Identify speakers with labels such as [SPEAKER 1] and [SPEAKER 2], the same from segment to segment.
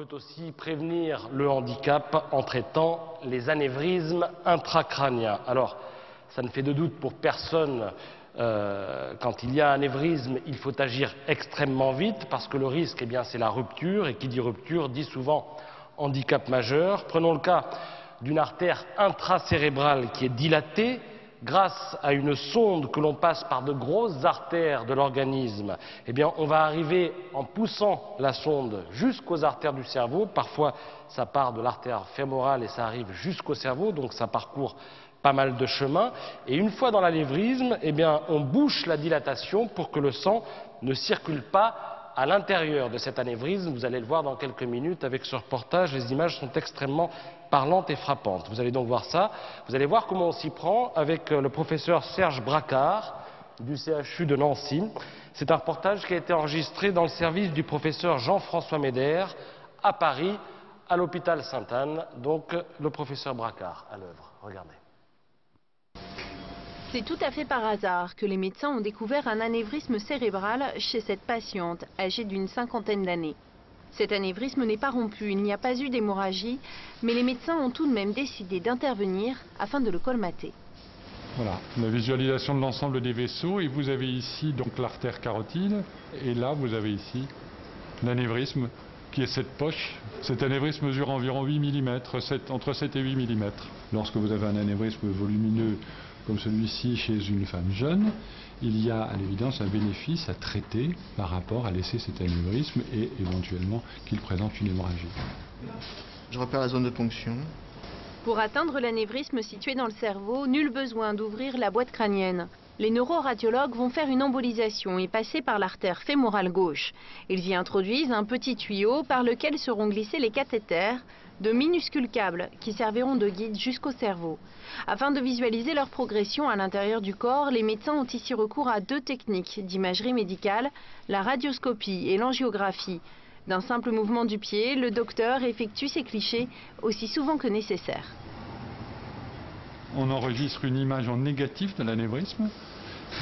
[SPEAKER 1] peut aussi prévenir le handicap en traitant les anévrismes intracrâniens. Alors, ça ne fait de doute pour personne, quand il y a un anévrisme, il faut agir extrêmement vite parce que le risque, eh bien, c'est la rupture, et qui dit rupture dit souvent handicap majeur. Prenons le cas d'une artère intracérébrale qui est dilatée. Grâce à une sonde que l'on passe par de grosses artères de l'organisme, eh bien, on va arriver en poussant la sonde jusqu'aux artères du cerveau. Parfois, ça part de l'artère fémorale et ça arrive jusqu'au cerveau, donc ça parcourt pas mal de chemin. Et une fois dans l'anévrisme, eh bien, on bouche la dilatation pour que le sang ne circule pas à l'intérieur de cet anévrisme. Vous allez le voir dans quelques minutes avec ce reportage. Les images sont extrêmement parlantes et frappantes. Vous allez donc voir ça. Vous allez voir comment on s'y prend avec le professeur Serge Bracard du CHU de Nancy. C'est un reportage qui a été enregistré dans le service du professeur Jean-François Médère à Paris, à l'hôpital Sainte-Anne. Donc le professeur Bracard à l'œuvre. Regardez.
[SPEAKER 2] C'est tout à fait par hasard que les médecins ont découvert un anévrisme cérébral chez cette patiente âgée d'une cinquantaine d'années. Cet anévrisme n'est pas rompu, il n'y a pas eu d'hémorragie, mais les médecins ont tout de même décidé d'intervenir afin de le colmater.
[SPEAKER 3] Voilà, la visualisation de l'ensemble des vaisseaux, et vous avez ici donc l'artère carotide, et là vous avez ici l'anévrisme qui est cette poche. Cet anévrisme mesure environ 8 mm, entre 7 et 8 mm. Lorsque vous avez un anévrisme volumineux comme celui-ci chez une femme jeune, il y a à l'évidence un bénéfice à traiter par rapport à laisser cet anévrisme et éventuellement qu'il présente une hémorragie.
[SPEAKER 4] Je repère la zone de ponction.
[SPEAKER 2] Pour atteindre l'anévrisme situé dans le cerveau, nul besoin d'ouvrir la boîte crânienne. Les neuroradiologues vont faire une embolisation et passer par l'artère fémorale gauche. Ils y introduisent un petit tuyau par lequel seront glissés les cathéters, de minuscules câbles qui serviront de guide jusqu'au cerveau. Afin de visualiser leur progression à l'intérieur du corps, les médecins ont ici recours à deux techniques d'imagerie médicale, la radioscopie et l'angiographie. D'un simple mouvement du pied, le docteur effectue ses clichés aussi souvent que nécessaire.
[SPEAKER 3] On enregistre une image en négatif de l'anévrisme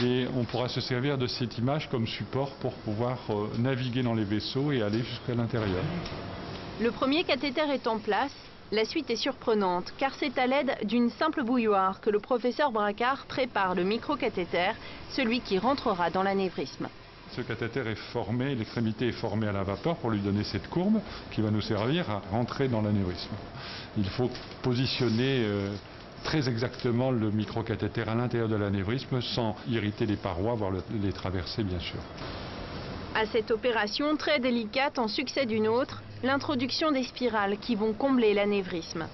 [SPEAKER 3] et on pourra se servir de cette image comme support pour pouvoir naviguer dans les vaisseaux et aller jusqu'à l'intérieur.
[SPEAKER 2] Le premier cathéter est en place. La suite est surprenante car c'est à l'aide d'une simple bouilloire que le professeur Bracard prépare le microcathéter, celui qui rentrera dans l'anévrisme.
[SPEAKER 3] Ce cathéter est formé, l'extrémité est formée à la vapeur pour lui donner cette courbe qui va nous servir à rentrer dans l'anévrisme. Il faut positionner très exactement le microcathéter à l'intérieur de l'anévrisme sans irriter les parois, voire les traverser bien sûr.
[SPEAKER 2] À cette opération très délicate en succède une autre, l'introduction des spirales qui vont combler l'anévrisme.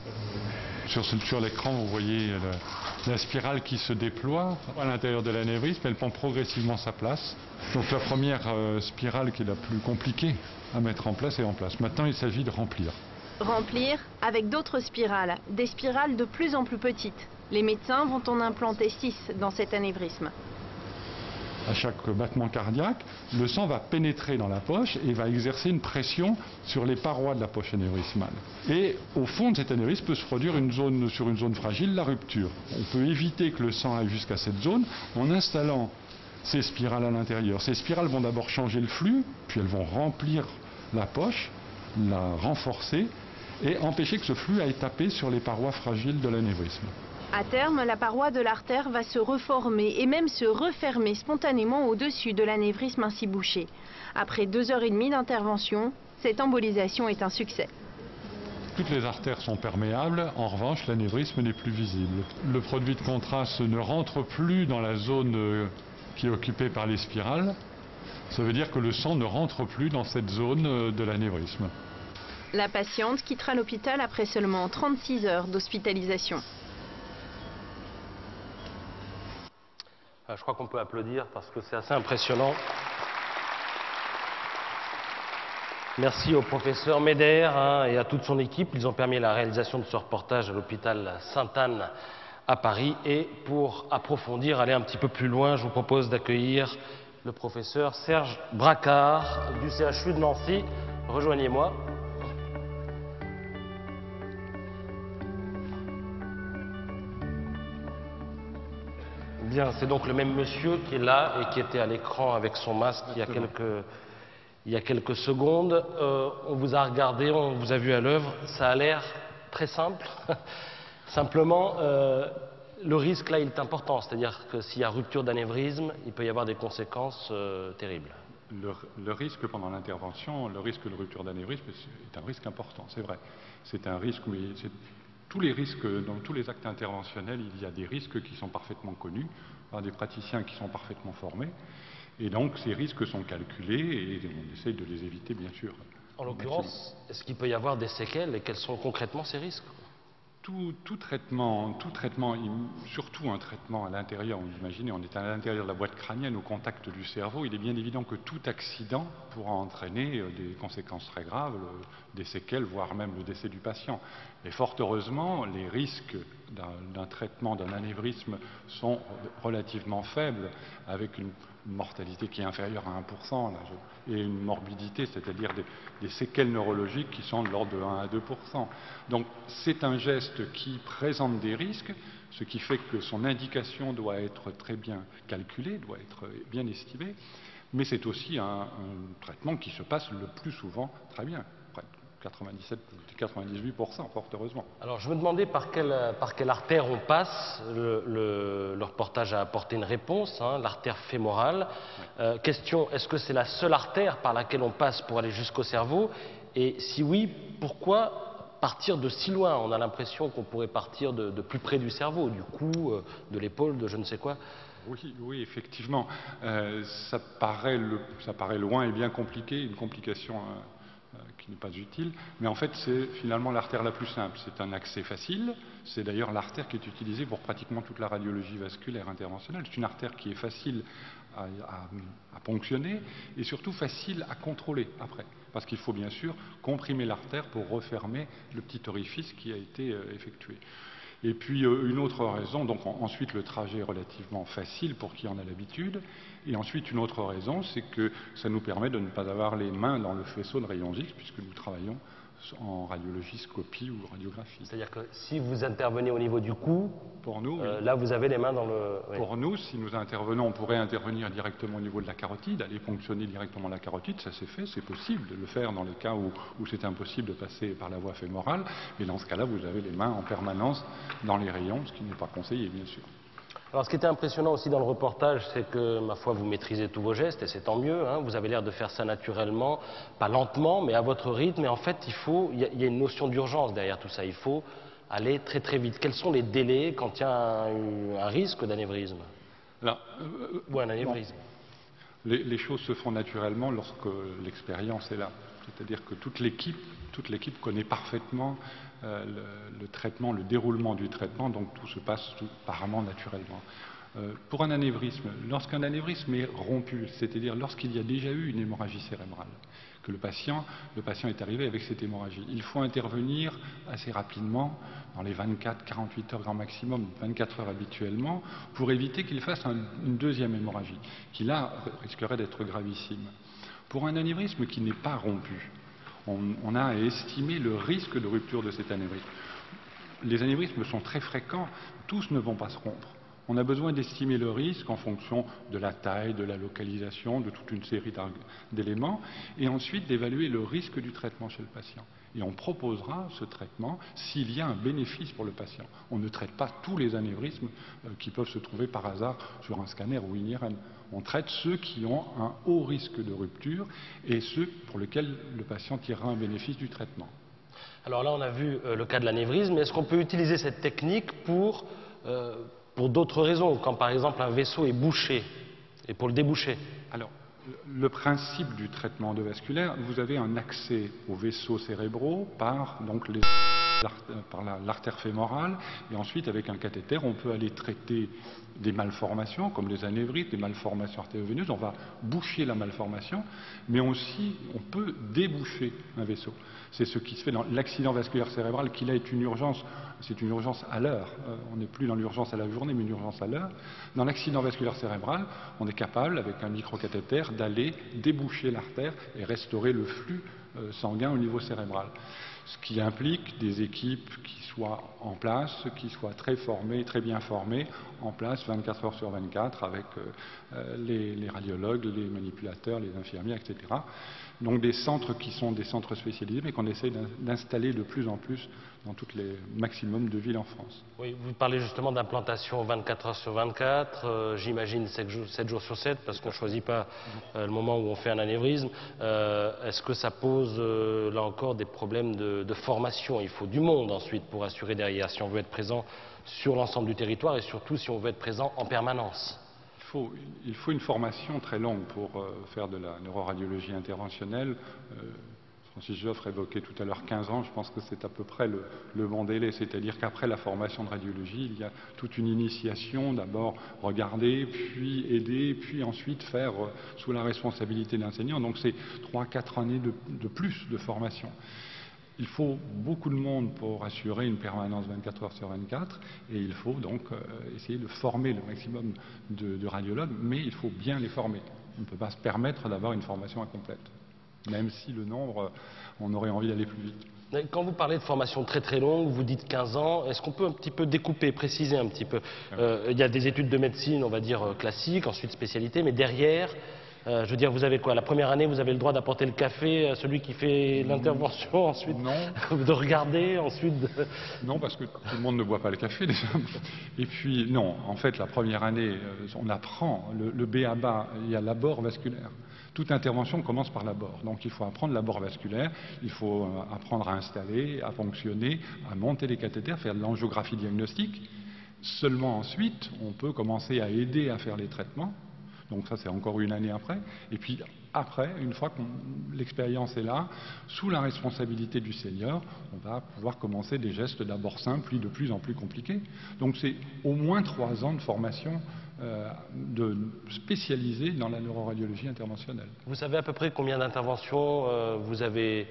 [SPEAKER 3] Sur l'écran, vous voyez la spirale qui se déploie à l'intérieur de l'anévrisme. Elle prend progressivement sa place. Donc la première spirale, qui est la plus compliquée à mettre en place, est en place. Maintenant, il s'agit de remplir.
[SPEAKER 2] Remplir avec d'autres spirales, des spirales de plus en plus petites. Les médecins vont en implanter 6 dans cet anévrisme.
[SPEAKER 3] À chaque battement cardiaque, le sang va pénétrer dans la poche et va exercer une pression sur les parois de la poche anévrismale. Et au fond de cet anévrisme peut se produire sur une zone fragile, la rupture. On peut éviter que le sang aille jusqu'à cette zone en installant ces spirales à l'intérieur. Ces spirales vont d'abord changer le flux, puis elles vont remplir la poche, la renforcer et empêcher que ce flux aille taper sur les parois fragiles de l'anévrisme.
[SPEAKER 2] À terme, la paroi de l'artère va se reformer et même se refermer spontanément au-dessus de l'anévrisme ainsi bouché. Après 2h30 d'intervention, cette embolisation est un succès.
[SPEAKER 3] Toutes les artères sont perméables, en revanche l'anévrisme n'est plus visible. Le produit de contraste ne rentre plus dans la zone qui est occupée par les spirales. Ça veut dire que le sang ne rentre plus dans cette zone de l'anévrisme.
[SPEAKER 2] La patiente quittera l'hôpital après seulement 36 heures d'hospitalisation.
[SPEAKER 1] Je crois qu'on peut applaudir parce que c'est assez impressionnant. Merci au professeur Médère et à toute son équipe. Ils ont permis la réalisation de ce reportage à l'hôpital Sainte-Anne à Paris. Et pour approfondir, aller un petit peu plus loin, je vous propose d'accueillir le professeur Serge Bracard du CHU de Nancy. Rejoignez-moi. Bien, c'est donc le même monsieur qui est là et qui était à l'écran avec son masque il y a il y a quelques secondes. On vous a regardé, on vous a vu à l'œuvre. Ça a l'air très simple. Simplement, le risque là, il est important. C'est-à-dire que s'il y a rupture d'anévrisme, il peut y avoir des conséquences terribles.
[SPEAKER 3] Le risque pendant l'intervention, le risque de rupture d'anévrisme est un risque important, c'est vrai. C'est un risque, mais tous les risques, dans tous les actes interventionnels, il y a des risques qui sont parfaitement connus par des praticiens qui sont parfaitement formés. Et donc ces risques sont calculés et on essaye de les éviter, bien sûr.
[SPEAKER 1] En l'occurrence, est-ce qu'il peut y avoir des séquelles et quels sont concrètement ces risques?
[SPEAKER 3] Tout traitement, surtout un traitement à l'intérieur, vous imaginez, on est à l'intérieur de la boîte crânienne au contact du cerveau, il est bien évident que tout accident pourra entraîner des conséquences très graves, des séquelles, voire même le décès du patient. Et fort heureusement, les risques d'un traitement d'un anévrisme sont relativement faibles, avec une mortalité qui est inférieure à 1%, et une morbidité, c'est-à-dire des séquelles neurologiques qui sont de l'ordre de 1 à 2%. Donc c'est un geste qui présente des risques, ce qui fait que son indication doit être très bien calculée, doit être bien estimée, mais c'est aussi un traitement qui se passe le plus souvent très bien. 98%, fort heureusement.
[SPEAKER 1] Alors je me demandais par quelle artère on passe. Le reportage a apporté une réponse, hein, l'artère fémorale. Question, est-ce que c'est la seule artère par laquelle on passe pour aller jusqu'au cerveau? Et si oui, pourquoi partir de si loin? On a l'impression qu'on pourrait partir de plus près du cerveau, du cou, de l'épaule, de je ne sais quoi.
[SPEAKER 3] Oui, effectivement. Ça paraît loin et bien compliqué, une complication qui n'est pas utile, mais en fait c'est finalement l'artère la plus simple. C'est un accès facile, c'est d'ailleurs l'artère qui est utilisée pour pratiquement toute la radiologie vasculaire interventionnelle. C'est une artère qui est facile à ponctionner et surtout facile à contrôler après, parce qu'il faut bien sûr comprimer l'artère pour refermer le petit orifice qui a été effectué. Et puis une autre raison, donc ensuite le trajet est relativement facile pour qui en a l'habitude, et ensuite une autre raison, c'est que ça nous permet de ne pas avoir les mains dans le faisceau de rayons X, puisque nous travaillons en radiologie-scopie ou radiographie.
[SPEAKER 1] C'est-à-dire que si vous intervenez au niveau du cou,
[SPEAKER 3] pour nous,
[SPEAKER 1] là vous avez les mains dans le...
[SPEAKER 3] Oui. Pour nous, si nous intervenons, on pourrait intervenir directement au niveau de la carotide, aller ponctionner directement la carotide, ça s'est fait, c'est possible de le faire dans les cas où c'est impossible de passer par la voie fémorale, mais dans ce cas-là, vous avez les mains en permanence dans les rayons, ce qui n'est pas conseillé, bien sûr.
[SPEAKER 1] Alors ce qui était impressionnant aussi dans le reportage, c'est que, ma foi, vous maîtrisez tous vos gestes, et c'est tant mieux, hein, vous avez l'air de faire ça naturellement, pas lentement, mais à votre rythme, et en fait, il y a une notion d'urgence derrière tout ça, il faut aller très très vite. Quels sont les délais quand il y a un risque d'anévrisme ou un anévrisme?
[SPEAKER 3] Les choses se font naturellement lorsque l'expérience est là, c'est-à-dire que toute l'équipe connaît parfaitement le traitement, le déroulement du traitement, donc tout se passe apparemment naturellement. Pour un anévrisme, lorsqu'un anévrisme est rompu, c'est-à-dire lorsqu'il y a déjà eu une hémorragie cérébrale, que le patient est arrivé avec cette hémorragie, il faut intervenir assez rapidement, dans les 24-48 heures grand maximum, 24 heures habituellement, pour éviter qu'il fasse une deuxième hémorragie, qui là risquerait d'être gravissime. Pour un anévrisme qui n'est pas rompu, on a estimé le risque de rupture de cet anévrisme. Les anévrismes sont très fréquents, tous ne vont pas se rompre. On a besoin d'estimer le risque en fonction de la taille, de la localisation, de toute une série d'éléments, et ensuite d'évaluer le risque du traitement chez le patient. Et on proposera ce traitement s'il y a un bénéfice pour le patient. On ne traite pas tous les anévrismes qui peuvent se trouver par hasard sur un scanner ou une IRM. On traite ceux qui ont un haut risque de rupture et ceux pour lesquels le patient tirera un bénéfice du traitement.
[SPEAKER 1] Alors là, on a vu le cas de l'anévrisme, mais est-ce qu'on peut utiliser cette technique pour d'autres raisons, quand par exemple un vaisseau est bouché, et pour le déboucher?
[SPEAKER 3] Alors, le principe du traitement endovasculaire, vous avez un accès aux vaisseaux cérébraux par l'artère fémorale, et ensuite avec un cathéter, on peut aller traiter des malformations, comme les anévrismes, des malformations artério-veineuses, on va boucher la malformation, mais aussi on peut déboucher un vaisseau. C'est ce qui se fait dans l'accident vasculaire cérébral, qui là est une urgence, c'est une urgence à l'heure, on n'est plus dans l'urgence à la journée, mais une urgence à l'heure. Dans l'accident vasculaire cérébral, on est capable, avec un microcathéter, d'aller déboucher l'artère et restaurer le flux sanguin au niveau cérébral. Ce qui implique des équipes qui soient en place, qui soient très formées, très bien formées, en place 24 heures sur 24 avec les radiologues, les manipulateurs, les infirmières, etc. Donc des centres qui sont des centres spécialisés, mais qu'on essaye d'installer de plus en plus dans tous les maximums de villes en France.
[SPEAKER 1] Oui, vous parlez justement d'implantation 24 heures sur 24, j'imagine 7 jours sur 7, parce qu'on ne choisit pas le moment où on fait un anévrisme. Est-ce que ça pose, là encore, des problèmes de formation? Il faut du monde ensuite pour assurer derrière, si on veut être présent sur l'ensemble du territoire et surtout si on veut être présent en permanence.
[SPEAKER 3] Il faut une formation très longue pour faire de la neuroradiologie interventionnelle. Francis Joffre évoquait tout à l'heure 15 ans, je pense que c'est à peu près le bon délai, c'est-à-dire qu'après la formation de radiologie, il y a toute une initiation, d'abord regarder, puis aider, puis ensuite faire sous la responsabilité d'enseignant. Donc c'est 3-4 années de plus de formation. Il faut beaucoup de monde pour assurer une permanence 24 heures sur 24 et il faut donc essayer de former le maximum de radiologues, mais il faut bien les former. On ne peut pas se permettre d'avoir une formation incomplète, même si le nombre, on aurait envie d'aller plus vite.
[SPEAKER 1] Quand vous parlez de formation très très longue, vous dites 15 ans, est-ce qu'on peut un petit peu découper, préciser un petit peu? Il y a des études de médecine, on va dire classiques, ensuite spécialité, mais derrière, je veux dire, vous avez quoi? La première année, vous avez le droit d'apporter le café à celui qui fait l'intervention, ensuite
[SPEAKER 3] non.
[SPEAKER 1] De regarder, ensuite
[SPEAKER 3] Non, parce que tout le monde ne boit pas le café déjà. Et puis, non, en fait, la première année, on apprend le B.A.-BA, il y a l'abord vasculaire. Toute intervention commence par l'abord. Donc il faut apprendre l'abord vasculaire, il faut apprendre à installer, à fonctionner, à monter les cathéters, faire de l'angiographie diagnostique. Seulement ensuite, on peut commencer à aider à faire les traitements. Donc ça, c'est encore une année après. Et puis après, une fois que l'expérience est là, sous la responsabilité du senior, on va pouvoir commencer des gestes d'abord simples, puis de plus en plus compliqués. Donc c'est au moins 3 ans de formation spécialisée dans la neuroradiologie interventionnelle.
[SPEAKER 1] Vous savez à peu près combien d'interventions vous avez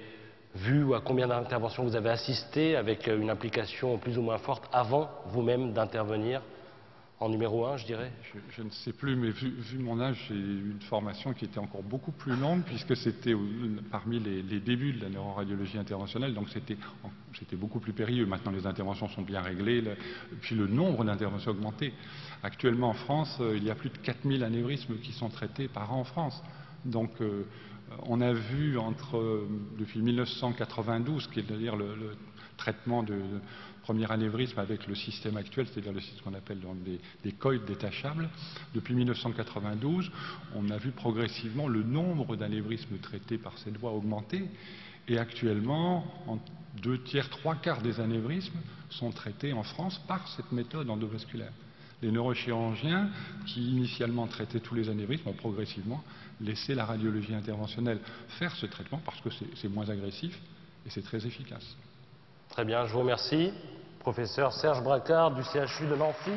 [SPEAKER 1] vues ou à combien d'interventions vous avez assisté avec une implication plus ou moins forte avant vous-même d'intervenir? En numéro 1, je dirais.
[SPEAKER 3] Je ne sais plus, mais vu mon âge, j'ai eu une formation qui était encore beaucoup plus longue, puisque c'était parmi les débuts de la neuroradiologie interventionnelle, donc c'était beaucoup plus périlleux. Maintenant, les interventions sont bien réglées, puis le nombre d'interventions a augmenté. Actuellement, en France, il y a plus de 4000 anévrismes qui sont traités par an en France. Donc, on a vu depuis 1992, c'est-à-dire le traitement de premier anévrisme avec le système actuel, c'est-à-dire ce qu'on appelle des coils détachables. Depuis 1992, on a vu progressivement le nombre d'anévrismes traités par cette voie augmenter. Et actuellement, 2/3, 3/4 des anévrismes sont traités en France par cette méthode endovasculaire. Les neurochirurgiens, qui initialement traitaient tous les anévrismes, ont progressivement laissé la radiologie interventionnelle faire ce traitement parce que c'est moins agressif et c'est très efficace.
[SPEAKER 1] Très bien, je vous remercie. Professeur Serge Bracard du CHU de Nancy.